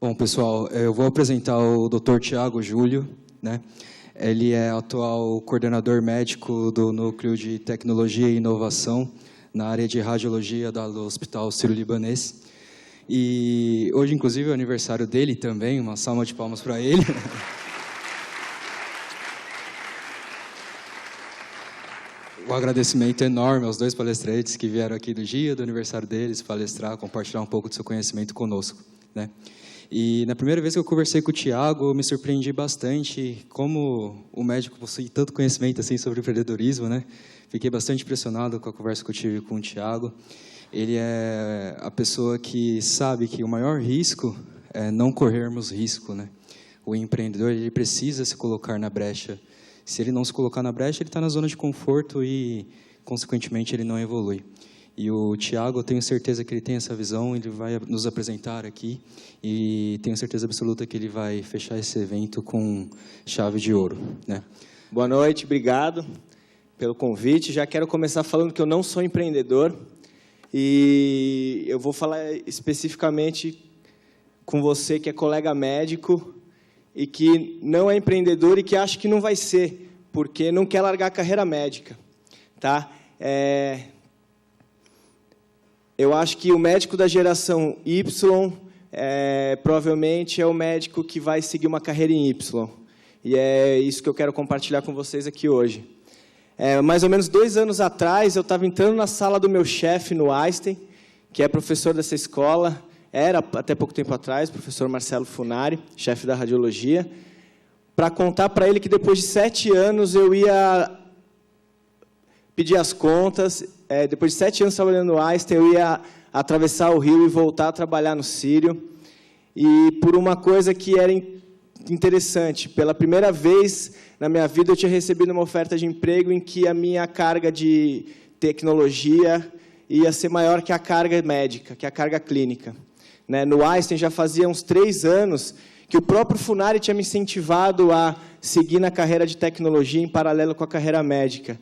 Bom, pessoal, eu vou apresentar o Dr. Tiago Júlio, né? Ele é atual coordenador médico do Núcleo de Tecnologia e Inovação na área de radiologia do Hospital Sírio-Libanês. E hoje, inclusive, é o aniversário dele também, uma salva de palmas para ele. Um agradecimento enorme aos dois palestrantes que vieram aqui do dia do aniversário deles, palestrar, compartilhar um pouco do seu conhecimento conosco, né? E na primeira vez que eu conversei com o Tiago, eu me surpreendi bastante como o médico possui tanto conhecimento assim sobre empreendedorismo, né? Fiquei bastante impressionado com a conversa que eu tive com o Tiago. Ele é a pessoa que sabe que o maior risco é não corrermos risco, né? O empreendedor, ele precisa se colocar na brecha. Se ele não se colocar na brecha, ele está na zona de conforto e, consequentemente, ele não evolui. E o Tiago, eu tenho certeza que ele tem essa visão, ele vai nos apresentar aqui e tenho certeza absoluta que ele vai fechar esse evento com chave de ouro, né? Boa noite, obrigado pelo convite. Já quero começar falando que eu não sou empreendedor e eu vou falar especificamente com você que é colega médico e que não é empreendedor e que acha que não vai ser, porque não quer largar a carreira médica, tá? Eu acho que o médico da geração Y provavelmente é o médico que vai seguir uma carreira em Y. E é isso que eu quero compartilhar com vocês aqui hoje. Mais ou menos 2 anos atrás, eu estava entrando na sala do meu chefe no Einstein, que é professor dessa escola, era até pouco tempo atrás, professor Marcelo Funari, chefe da radiologia, para contar para ele que depois de 7 anos eu ia pedir as contas. Depois de 7 anos trabalhando no Einstein, eu ia atravessar o rio e voltar a trabalhar no Sírio. E por uma coisa que era interessante, pela primeira vez na minha vida eu tinha recebido uma oferta de emprego em que a minha carga de tecnologia ia ser maior que a carga médica, que a carga clínica. No Einstein já fazia uns 3 anos que o próprio Funari tinha me incentivado a seguir na carreira de tecnologia em paralelo com a carreira médica.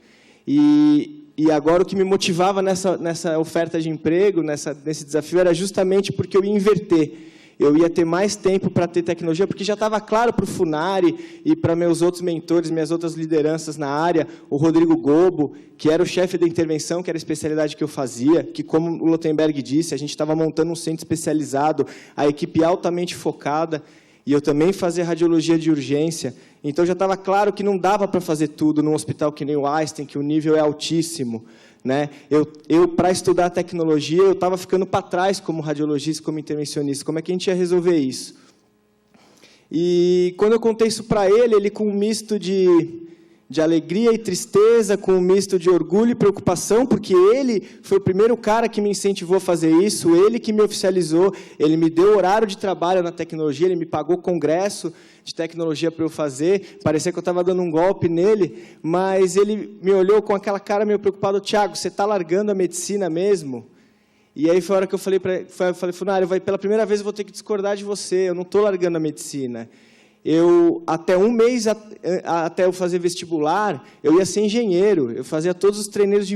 E agora o que me motivava nessa oferta de emprego, nesse desafio, era justamente porque eu ia inverter. Eu ia ter mais tempo para ter tecnologia, porque já estava claro para o Funari e para meus outros mentores, minhas outras lideranças na área, o Rodrigo Gobo, que era o chefe da intervenção, que era a especialidade que eu fazia, que, como o Lotenberg disse, a gente estava montando um centro especializado, a equipe altamente focada, e eu também fazia radiologia de urgência. Então, já estava claro que não dava para fazer tudo num hospital que nem o Einstein, que o nível é altíssimo, né? Eu para estudar tecnologia, eu estava ficando para trás como radiologista, como intervencionista. Como é que a gente ia resolver isso? E, quando eu contei isso para ele com um misto de alegria e tristeza, com um misto de orgulho e preocupação, porque ele foi o primeiro cara que me incentivou a fazer isso, ele que me oficializou, ele me deu horário de trabalho na tecnologia, ele me pagou congresso de tecnologia para eu fazer, parecia que eu estava dando um golpe nele, mas ele me olhou com aquela cara meio preocupado: Tiago, você está largando a medicina mesmo? E aí foi a hora que eu falei, Funari, pela primeira vez eu vou ter que discordar de você, eu não estou largando a medicina. Até um mês até eu fazer vestibular, eu ia ser engenheiro, eu fazia todos os treineiros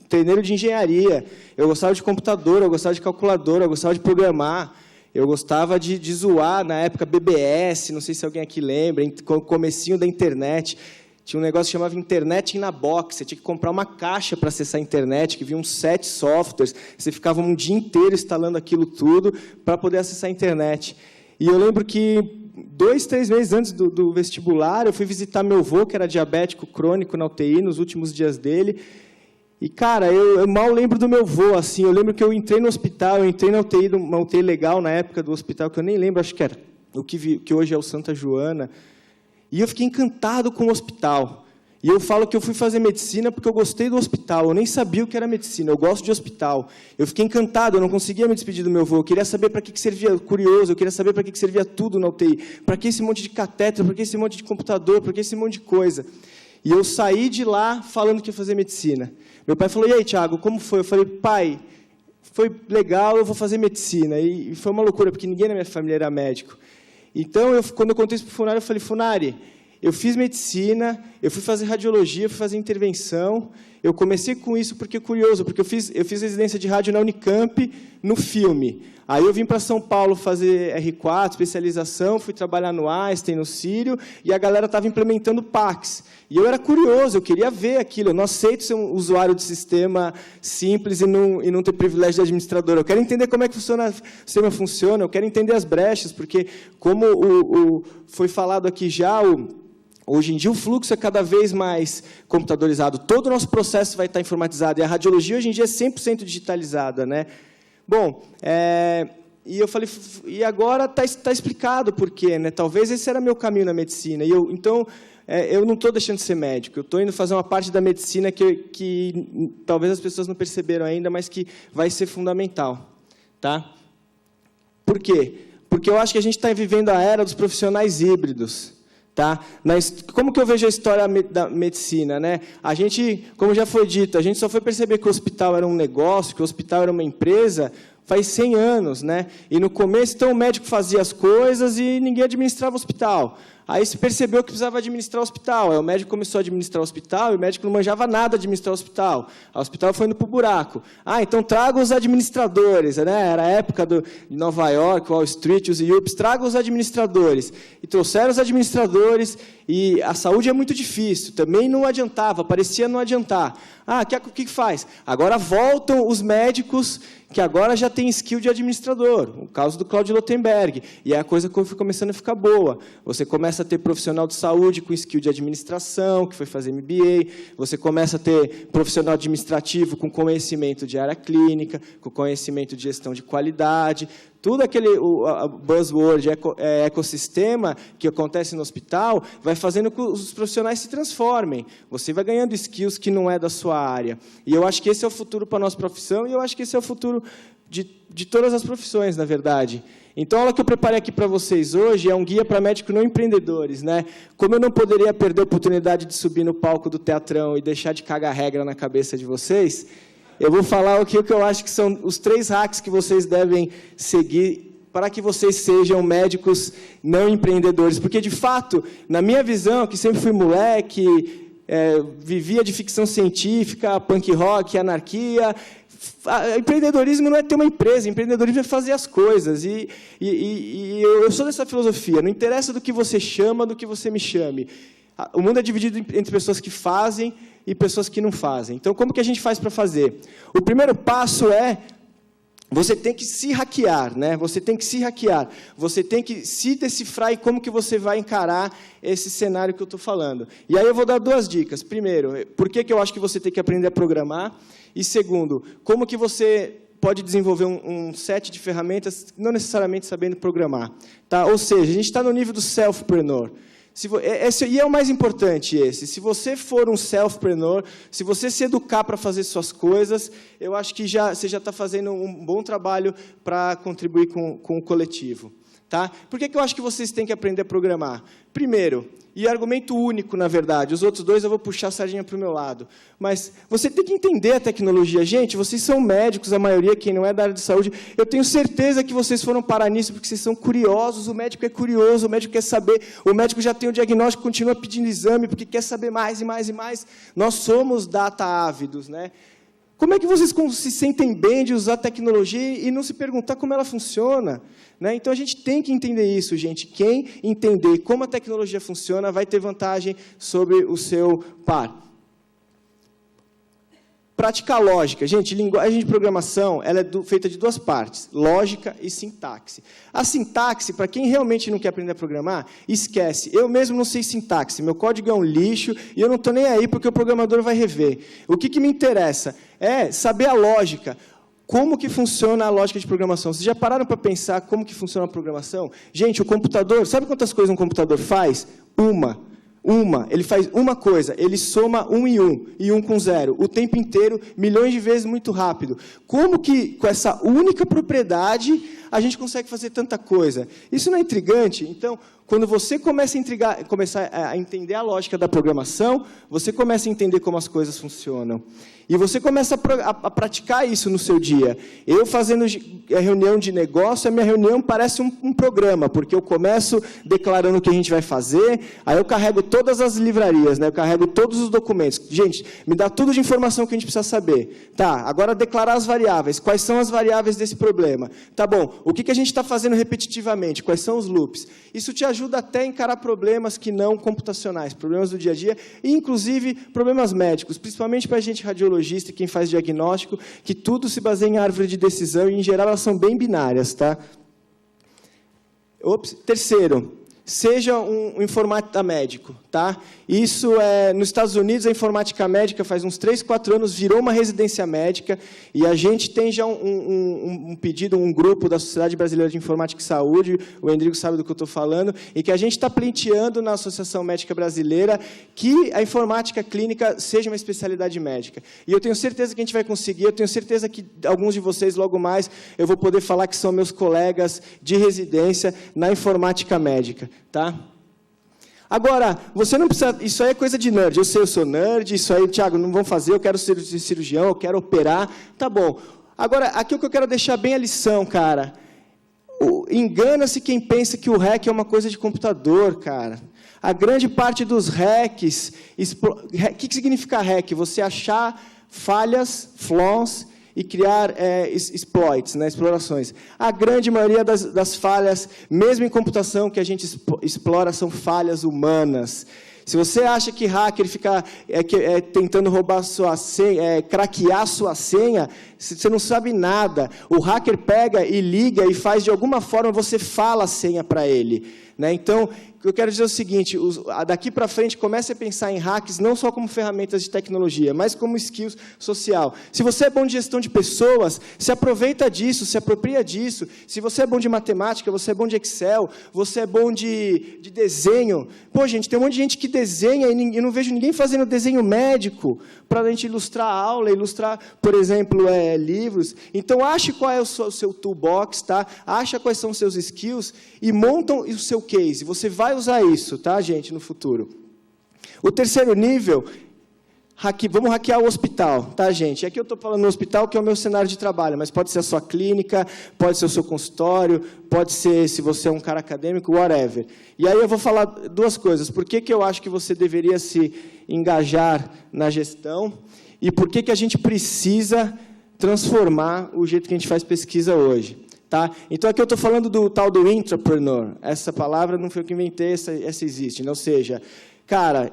treneiro de engenharia, eu gostava de computador, eu gostava de calculadora, eu gostava de programar, eu gostava de zoar, na época, BBS, não sei se alguém aqui lembra, comecinho da internet. Tinha um negócio que chamava Internet na Box, você tinha que comprar uma caixa para acessar a internet, que vinham 7 softwares, você ficava um dia inteiro instalando aquilo tudo para poder acessar a internet. E eu lembro que 2, 3 meses antes do vestibular, eu fui visitar meu avô, que era diabético crônico na UTI, nos últimos dias dele. E, cara, eu mal lembro do meu avô, assim. Eu lembro que eu entrei no hospital, eu entrei na UTI, uma UTI legal na época do hospital, que eu nem lembro, acho que era o que hoje é o Santa Joana. E eu fiquei encantado com o hospital. E eu falo que eu fui fazer medicina porque eu gostei do hospital. Eu nem sabia o que era medicina, eu gosto de hospital. Eu fiquei encantado, eu não conseguia me despedir do meu avô. Eu queria saber para que servia, curioso, eu queria saber para que servia tudo na UTI. Para que esse monte de catéter, para que esse monte de computador, para que esse monte de coisa. E eu saí de lá falando que ia fazer medicina. Meu pai falou: e aí, Tiago, como foi? Eu falei: pai, foi legal, eu vou fazer medicina. E foi uma loucura, porque ninguém na minha família era médico. Então, quando eu contei isso para o Funari, eu falei: Funari, eu fiz medicina, eu fui fazer radiologia, fui fazer intervenção, Eu comecei com isso porque é curioso, porque eu fiz residência de rádio na Unicamp, no filme. Aí eu vim para São Paulo fazer R4, especialização, fui trabalhar no Einstein, no Sírio, e a galera estava implementando PACS. E eu era curioso, eu queria ver aquilo. Eu não aceito ser um usuário de sistema simples e não ter privilégio de administrador. Eu quero entender como é que o sistema funciona, eu quero entender as brechas, porque, como foi falado aqui já, hoje em dia, o fluxo é cada vez mais computadorizado. Todo o nosso processo vai estar informatizado. E a radiologia, hoje em dia, é 100% digitalizada, né? Bom, e eu falei, e agora está explicado por quê, né? Talvez esse era meu caminho na medicina. Então, eu não estou deixando de ser médico. Eu estou indo fazer uma parte da medicina que talvez as pessoas não perceberam ainda, mas que vai ser fundamental. Tá? Por quê? Porque eu acho que a gente está vivendo a era dos profissionais híbridos. Tá? Como que eu vejo a história da medicina? Né? A gente, como já foi dito, a gente só foi perceber que o hospital era um negócio, que o hospital era uma empresa, faz 100 anos. Né? E no começo, então, o médico fazia as coisas e ninguém administrava o hospital. Aí se percebeu que precisava administrar o hospital. Aí o médico começou a administrar o hospital e o médico não manjava nada de administrar o hospital. O hospital foi indo para o buraco. Então traga os administradores. Né? Era a época de Nova York, Wall Street, os IUPs. Traga os administradores. E trouxeram os administradores e a saúde é muito difícil. Também não adiantava, parecia não adiantar. O que faz? Agora voltam os médicos que agora já tem skill de administrador. O caso do Claudio Lotenberg. E a coisa foi começando a ficar boa. Você começa a ter profissional de saúde com skill de administração, que foi fazer MBA. Você começa a ter profissional administrativo com conhecimento de área clínica, com conhecimento de gestão de qualidade. Tudo aquele buzzword, ecossistema que acontece no hospital, vai fazendo com que os profissionais se transformem. Você vai ganhando skills que não é da sua área. E eu acho que esse é o futuro para a nossa profissão, e eu acho que esse é o futuro de todas as profissões, na verdade. Então, a aula que eu preparei aqui para vocês hoje é um guia para médicos não empreendedores. Né? Como eu não poderia perder a oportunidade de subir no palco do teatrão e deixar de cagar regra na cabeça de vocês, eu vou falar o que eu acho que são os 3 hacks que vocês devem seguir para que vocês sejam médicos não empreendedores. Porque, de fato, na minha visão, que sempre fui moleque, vivia de ficção científica, punk rock, anarquia, empreendedorismo não é ter uma empresa, empreendedorismo é fazer as coisas. E eu sou dessa filosofia, não interessa do que você chama, do que você me chame. O mundo é dividido entre pessoas que fazem e pessoas que não fazem. Então, como que a gente faz para fazer? O primeiro passo é, você tem que se hackear, né? Você tem que se hackear. Você tem que se decifrar e como que você vai encarar esse cenário que eu estou falando. E aí eu vou dar 2 dicas. Primeiro, por que eu acho que você tem que aprender a programar? E segundo, como que você pode desenvolver um set de ferramentas, não necessariamente sabendo programar. Tá? Ou seja, a gente está no nível do self-preneur. E é o mais importante esse. Se você for um self-preneur, se você se educar para fazer suas coisas, eu acho que você já está fazendo um bom trabalho para contribuir com o coletivo. Tá? Por que eu acho que vocês têm que aprender a programar? Primeiro, e argumento único, na verdade, os outros 2 eu vou puxar a sardinha para o meu lado, mas você tem que entender a tecnologia. Gente, vocês são médicos, a maioria, quem não é da área de saúde, eu tenho certeza que vocês foram parar nisso porque vocês são curiosos, o médico é curioso, o médico quer saber, o médico já tem o diagnóstico, continua pedindo exame porque quer saber mais e mais e mais. Nós somos data ávidos, né? Como é que vocês se sentem bem de usar tecnologia e não se perguntar como ela funciona? Né? Então, a gente tem que entender isso, gente. Quem entender como a tecnologia funciona vai ter vantagem sobre o seu par. Praticar lógica. Gente, linguagem de programação ela é feita de 2 partes, lógica e sintaxe. A sintaxe, para quem realmente não quer aprender a programar, esquece. Eu mesmo não sei sintaxe, meu código é um lixo e eu não estou nem aí porque o programador vai rever. O que me interessa é saber a lógica. Como que funciona a lógica de programação? Vocês já pararam para pensar como que funciona a programação? Gente, o computador, sabe quantas coisas um computador faz? Ele faz uma coisa, ele soma 1 e 1 com 0, o tempo inteiro, milhões de vezes, muito rápido. Como que, com essa única propriedade, a gente consegue fazer tanta coisa. Isso não é intrigante? Então, quando você começar a entender a lógica da programação, você começa a entender como as coisas funcionam. E você começa a praticar isso no seu dia. Eu fazendo a reunião de negócio, a minha reunião parece um programa, porque eu começo declarando o que a gente vai fazer, aí eu carrego todas as livrarias, né? Eu carrego todos os documentos. Gente, me dá tudo de informação que a gente precisa saber. Tá, agora declarar as variáveis. Quais são as variáveis desse problema? Tá bom, o que a gente está fazendo repetitivamente? Quais são os loops? Isso te ajuda até a encarar problemas que não computacionais, problemas do dia a dia, e inclusive problemas médicos, principalmente para a gente radiologista e quem faz diagnóstico, que tudo se baseia em árvore de decisão e, em geral, elas são bem binárias. Tá? Terceiro, seja um informática médico. Tá? Isso, nos Estados Unidos, a informática médica, faz uns 3, 4 anos, virou uma residência médica, e a gente tem já um pedido, um grupo da Sociedade Brasileira de Informática e Saúde, o Endrigo sabe do que eu estou falando, e que a gente está pleiteando na Associação Médica Brasileira que a informática clínica seja uma especialidade médica. E eu tenho certeza que a gente vai conseguir, eu tenho certeza que alguns de vocês, logo mais, eu vou poder falar que são meus colegas de residência na informática médica. Tá? Agora, você não precisa... Isso aí é coisa de nerd. Eu sei, eu sou nerd. Isso aí, Thiago, não vão fazer. Eu quero ser cirurgião, eu quero operar. Tá bom. Agora, aqui o que eu quero deixar bem a lição, cara. Engana-se quem pensa que o hack é uma coisa de computador, cara. A grande parte dos hacks... O que significa hack? Você achar falhas, flaws, e criar exploits, né, explorações. A grande maioria das falhas, mesmo em computação, que a gente explora, são falhas humanas. Se você acha que hacker fica tentando roubar sua senha, craquear sua senha, você não sabe nada. O hacker pega e liga e faz, de alguma forma, você fala a senha para ele. Né? Então, eu quero dizer o seguinte, daqui para frente, comece a pensar em hacks não só como ferramentas de tecnologia, mas como skills social. Se você é bom de gestão de pessoas, se aproveita disso, se apropria disso. Se você é bom de matemática, você é bom de Excel, você é bom de desenho. Pô, gente, tem um monte de gente que desenha e eu não vejo ninguém fazendo desenho médico para a gente ilustrar a aula, ilustrar, por exemplo, livros. Então, ache qual é o seu toolbox, tá? Acha quais são os seus skills e montam o seu case. Você vai usar isso, tá, gente, no futuro. O terceiro nível, vamos hackear o hospital, tá, gente? Aqui eu estou falando no hospital, que é o meu cenário de trabalho, mas pode ser a sua clínica, pode ser o seu consultório, pode ser, se você é um cara acadêmico, whatever. E aí eu vou falar duas coisas. Por que eu acho que você deveria se engajar na gestão e por que a gente precisa transformar o jeito que a gente faz pesquisa hoje. Tá? Então, aqui eu estou falando do tal do intrapreneur. Essa palavra não foi eu que inventei, essa existe. Ou seja, cara,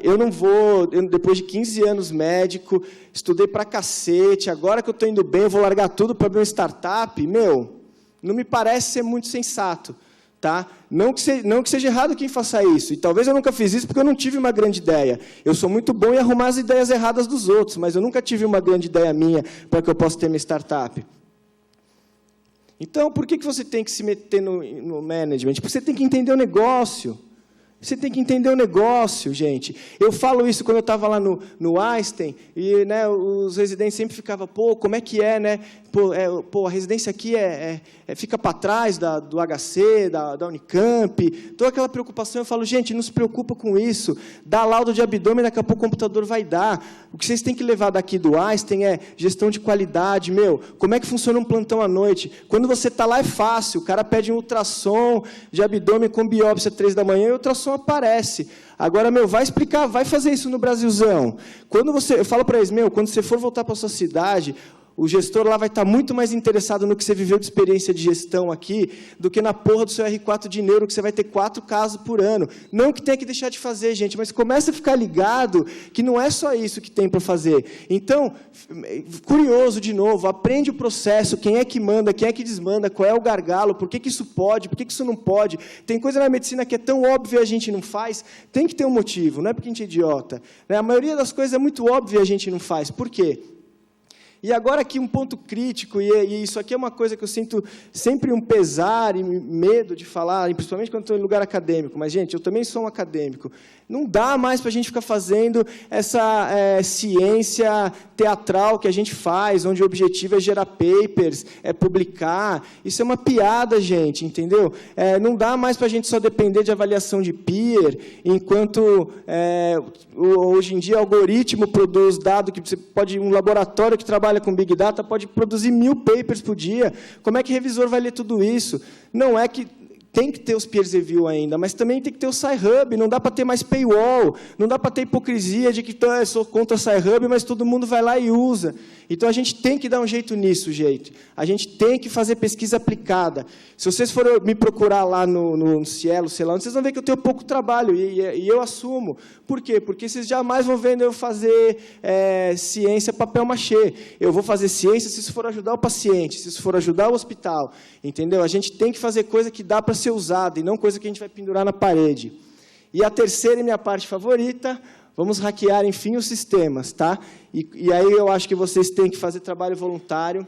depois de 15 anos médico, estudei pra cacete, agora que eu estou indo bem, eu vou largar tudo para abrir uma startup. Não me parece ser muito sensato. Tá? Não que seja errado quem faça isso. E talvez eu nunca fiz isso porque eu não tive uma grande ideia. Eu sou muito bom em arrumar as ideias erradas dos outros, mas eu nunca tive uma grande ideia minha para que eu possa ter minha startup. Então, por que você tem que se meter no management? Porque você tem que entender o negócio. Você tem que entender o negócio, gente. Eu falo isso quando eu estava lá no Einstein, e né, os residentes sempre ficavam, como é que é, né? A residência aqui fica para trás do HC, da Unicamp, toda aquela preocupação. Eu falo, gente, não se preocupa com isso. Dá laudo de abdômen, daqui a pouco o computador vai dar. O que vocês têm que levar daqui do Einstein é gestão de qualidade. Como é que funciona um plantão à noite? Quando você está lá é fácil, o cara pede um ultrassom de abdômen com biópsia 3 da manhã e o ultrassom aparece. Agora, vai explicar, vai fazer isso no Brasilzão. Eu falo para eles, quando você for voltar para a sua cidade, o gestor lá vai estar muito mais interessado no que você viveu de experiência de gestão aqui, do que na porra do seu R4 de neuro, que você vai ter 4 casos por ano. Não que tenha que deixar de fazer, gente, mas começa a ficar ligado que não é só isso que tem para fazer. Então, curioso de novo, aprende o processo, quem é que manda, quem é que desmanda, qual é o gargalo, por que isso pode, por que isso não pode. Tem coisa na medicina que é tão óbvia e a gente não faz, tem que ter um motivo, não é porque a gente é idiota. A maioria das coisas é muito óbvia e a gente não faz. Por quê? E agora aqui um ponto crítico, e isso aqui é uma coisa que eu sinto sempre um pesar e medo de falar, principalmente quando estou em lugar acadêmico, mas, gente, eu também sou um acadêmico. Não dá mais para a gente ficar fazendo essa ciência teatral que a gente faz, onde o objetivo é gerar papers, é publicar. Isso é uma piada, gente, entendeu? Não dá mais para a gente só depender de avaliação de peer, enquanto hoje em dia o algoritmo produz dado que você pode, um laboratório que trabalha com Big Data pode produzir 1000 papers por dia. Como é que o revisor vai ler tudo isso? Não é que tem que ter os peer review ainda, mas também tem que ter o Sci-Hub, não dá para ter mais paywall, não dá para ter hipocrisia de que eu sou contra o Sci-Hub, mas todo mundo vai lá e usa. Então, a gente tem que dar um jeito nisso, gente. A gente tem que fazer pesquisa aplicada. Se vocês forem me procurar lá no Cielo, sei lá, vocês vão ver que eu tenho pouco trabalho, e eu assumo. Por quê? Porque vocês jamais vão ver eu fazer ciência papel machê. Eu vou fazer ciência se isso for ajudar o paciente, se isso for ajudar o hospital. Entendeu? A gente tem que fazer coisa que dá para ser usada, e não coisa que a gente vai pendurar na parede. E a terceira e minha parte favorita, vamos hackear, enfim, os sistemas, tá? E aí eu acho que vocês têm que fazer trabalho voluntário.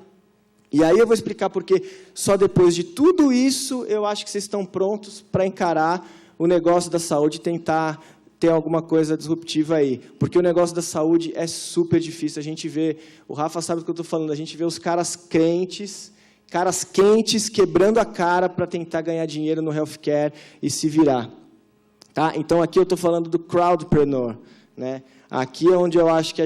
E aí eu vou explicar porque só depois de tudo isso eu acho que vocês estão prontos para encarar o negócio da saúde e tentar ter alguma coisa disruptiva aí. Porque o negócio da saúde é super difícil. A gente vê, o Rafa sabe do que eu estou falando, a gente vê os caras quentes quebrando a cara para tentar ganhar dinheiro no healthcare e se virar. Tá? Então, aqui eu estou falando do crowdpreneur, né? Aqui é onde eu acho que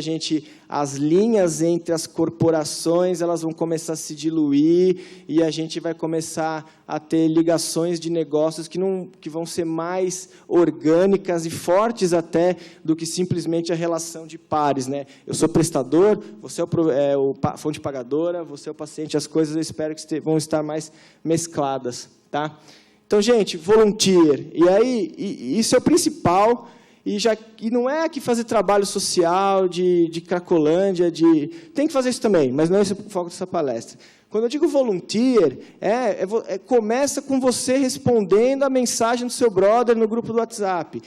as linhas entre as corporações, elas vão começar a se diluir e a gente vai começar a ter ligações de negócios que vão ser mais orgânicas e fortes até do que simplesmente a relação de pares, né? Eu sou prestador, você é o fonte pagadora, você é o paciente, as coisas eu espero que vão estar mais mescladas, tá? Então, gente, volunteer. E aí, isso é o principal. E não é que fazer trabalho social de Cracolândia, tem que fazer isso também, mas não é esse o foco dessa palestra. Quando eu digo volunteer, começa com você respondendo a mensagem do seu brother no grupo do WhatsApp.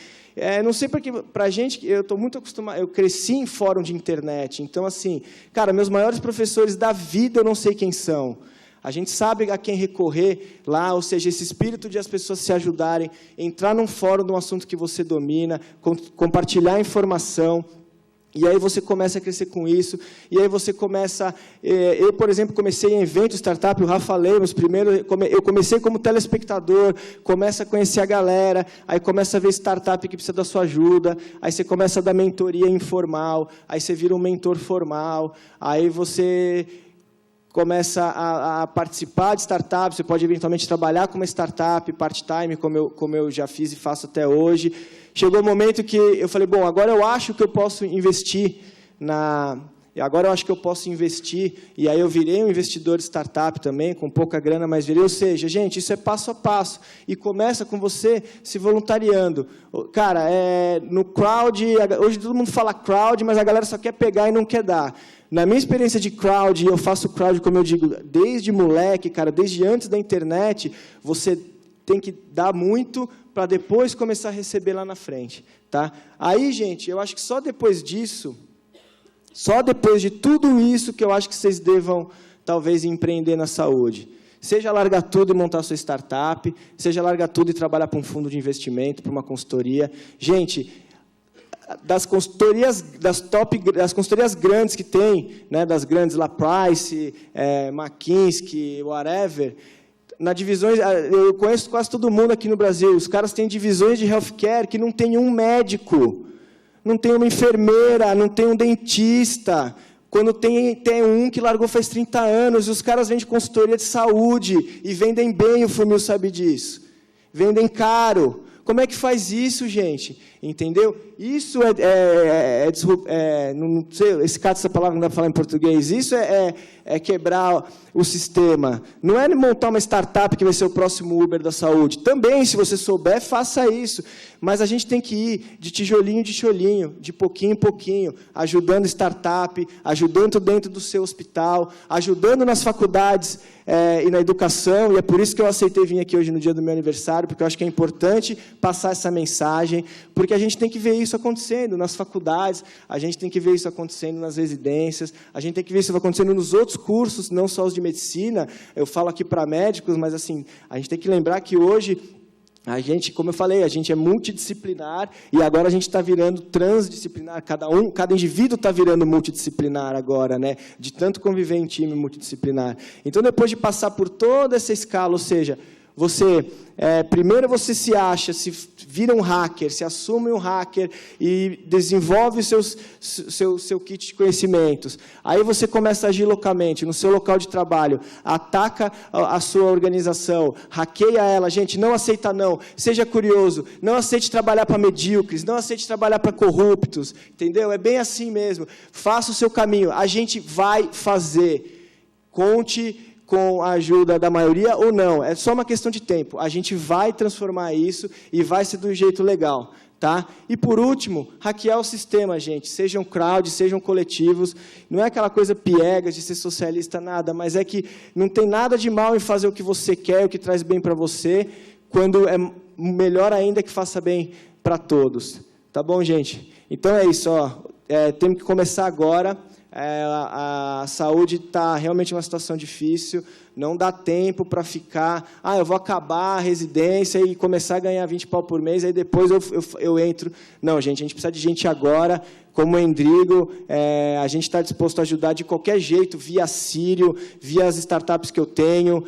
Não sei porque, para a gente, eu estou muito acostumado, eu cresci em fórum de internet, então, assim, cara, meus maiores professores da vida eu não sei quem são. A gente sabe a quem recorrer lá, ou seja, esse espírito de as pessoas se ajudarem, entrar num fórum de um assunto que você domina, compartilhar informação, e aí você começa a crescer com isso, e aí você começa... Eu, por exemplo, comecei em evento startup, o Rafa Lemos, primeiro, eu comecei como telespectador, começa a conhecer a galera, aí começa a ver startup que precisa da sua ajuda, aí você começa a dar mentoria informal, aí você vira um mentor formal, aí você começa a participar de startups, você pode eventualmente trabalhar com uma startup part-time, como eu já fiz e faço até hoje. Chegou o momento que eu falei, bom, agora eu acho que eu posso investir e aí eu virei um investidor de startup também, com pouca grana, mas virei, ou seja, gente, isso é passo a passo, e começa com você se voluntariando. Cara, no crowd, hoje todo mundo fala crowd, mas a galera só quer pegar e não quer dar. Na minha experiência de crowd, eu faço crowd, como eu digo, desde moleque, cara, desde antes da internet, você tem que dar muito para depois começar a receber lá na frente. Tá? Aí, gente, eu acho que só depois disso, só depois de tudo isso que eu acho que vocês devam, talvez, empreender na saúde. Seja largar tudo e montar sua startup, seja largar tudo e trabalhar para um fundo de investimento, para uma consultoria. Gente, das consultorias grandes que tem, né, das grandes La Price, McKinsey, whatever, eu conheço quase todo mundo aqui no Brasil, os caras têm divisões de healthcare que não tem um médico, não tem uma enfermeira, não tem um dentista, quando tem um que largou faz 30 anos, e os caras vendem consultoria de saúde, e vendem bem, o Funil sabe disso, vendem caro. Como é que faz isso, gente? Entendeu? Isso não sei, essa palavra não dá para falar em português. Isso é quebrar o sistema. Não é montar uma startup que vai ser o próximo Uber da saúde. Também, se você souber, faça isso. Mas a gente tem que ir de tijolinho em tijolinho, de pouquinho em pouquinho, ajudando startup, ajudando dentro do seu hospital, ajudando nas faculdades e na educação. E é por isso que eu aceitei vir aqui hoje no dia do meu aniversário, porque eu acho que é importante passar essa mensagem, porque a gente tem que ver isso acontecendo nas faculdades, a gente tem que ver isso acontecendo nas residências, a gente tem que ver isso acontecendo nos outros cursos, não só os de medicina. Eu falo aqui para médicos, mas assim, a gente tem que lembrar que hoje a gente, como eu falei, a gente é multidisciplinar e agora a gente está virando transdisciplinar. Cada indivíduo está virando multidisciplinar agora, né? De tanto conviver em time multidisciplinar. Então, depois de passar por toda essa escala, ou seja, primeiro você se acha, se vira um hacker, se assume um hacker e desenvolve seu kit de conhecimentos. Aí você começa a agir localmente, no seu local de trabalho, ataca a sua organização, hackeia ela. Gente, não aceita não, seja curioso, não aceite trabalhar para medíocres, não aceite trabalhar para corruptos, entendeu? É bem assim mesmo. Faça o seu caminho, a gente vai fazer. Conte com a ajuda da maioria ou não, é só uma questão de tempo. A gente vai transformar isso e vai ser do jeito legal, tá? E por último, hackear o sistema, gente. Sejam crowd, sejam coletivos. Não é aquela coisa piegas de ser socialista, nada, mas é que não tem nada de mal em fazer o que você quer, o que traz bem para você, quando é melhor ainda que faça bem para todos. Tá bom, gente? Então é isso, ó. Temos que começar agora. A saúde está realmente em uma situação difícil, não dá tempo para ficar, eu vou acabar a residência e começar a ganhar 20 pau por mês, aí depois eu entro. Não, gente, a gente precisa de gente agora, como o Endrigo, a gente está disposto a ajudar de qualquer jeito, via Sírio, via as startups que eu tenho,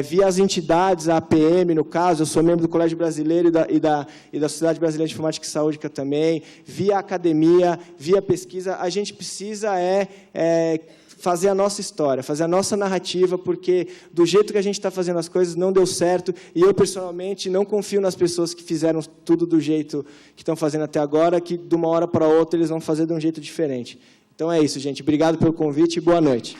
via as entidades, a APM, no caso, eu sou membro do Colégio Brasileiro e da Sociedade Brasileira de Informática e Saúde também, via academia, via pesquisa. A gente precisa fazer a nossa história, fazer a nossa narrativa, porque do jeito que a gente está fazendo as coisas não deu certo, e eu, pessoalmente, não confio nas pessoas que fizeram tudo do jeito que estão fazendo até agora, que de uma hora para outra eles vão fazer de um jeito diferente. Então é isso, gente. Obrigado pelo convite e boa noite.